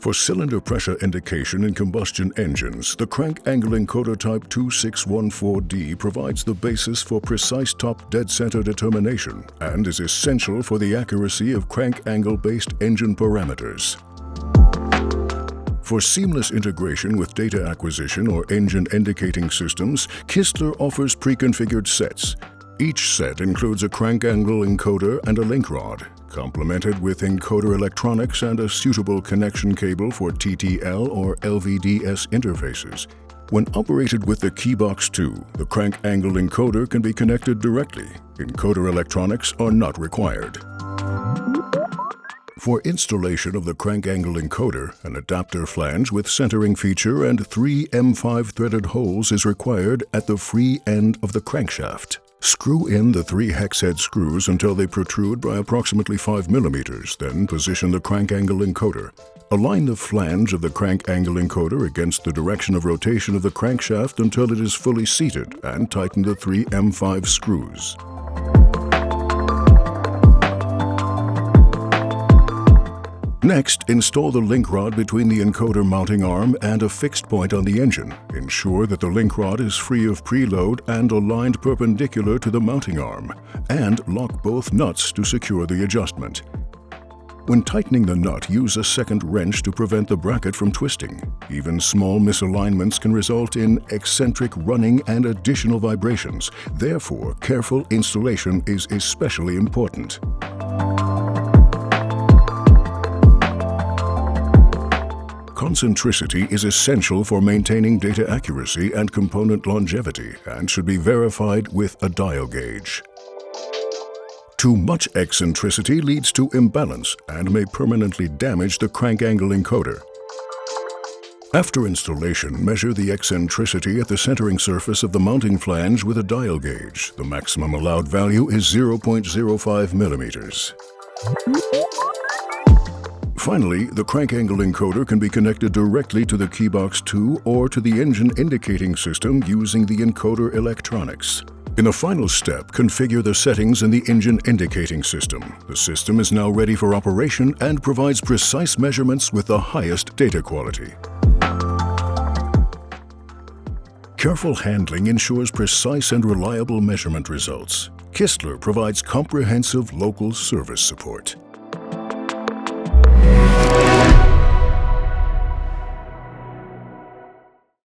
For cylinder pressure indication in combustion engines, the crank angle encoder type 2614D provides the basis for precise top dead center determination and is essential for the accuracy of crank angle-based engine parameters. For seamless integration with data acquisition or engine indicating systems, Kistler offers preconfigured sets. Each set includes a crank angle encoder and a link rod, complemented with encoder electronics and a suitable connection cable for TTL or LVDS interfaces. When operated with the Keybox 2, the crank angle encoder can be connected directly. Encoder electronics are not required. For installation of the crank angle encoder, an adapter flange with centering feature and 3 M5 threaded holes is required at the free end of the crankshaft. Screw in the 3 hex head screws until they protrude by approximately 5 mm, then position the crank angle encoder. Align the flange of the crank angle encoder against the direction of rotation of the crankshaft until it is fully seated and tighten the 3 M5 screws. Next, install the link rod between the encoder mounting arm and a fixed point on the engine. Ensure that the link rod is free of preload and aligned perpendicular to the mounting arm, and lock both nuts to secure the adjustment. When tightening the nut, use a second wrench to prevent the bracket from twisting. Even small misalignments can result in eccentric running and additional vibrations. Therefore, careful installation is especially important. Concentricity is essential for maintaining data accuracy and component longevity and should be verified with a dial gauge. Too much eccentricity leads to imbalance and may permanently damage the crank angle encoder. After installation, measure the eccentricity at the centering surface of the mounting flange with a dial gauge. The maximum allowed value is 0.05 millimeters. Finally, the crank angle encoder can be connected directly to the Keybox 2 or to the engine indicating system using the encoder electronics. In the final step, configure the settings in the engine indicating system. The system is now ready for operation and provides precise measurements with the highest data quality. Careful handling ensures precise and reliable measurement results. Kistler provides comprehensive local service support.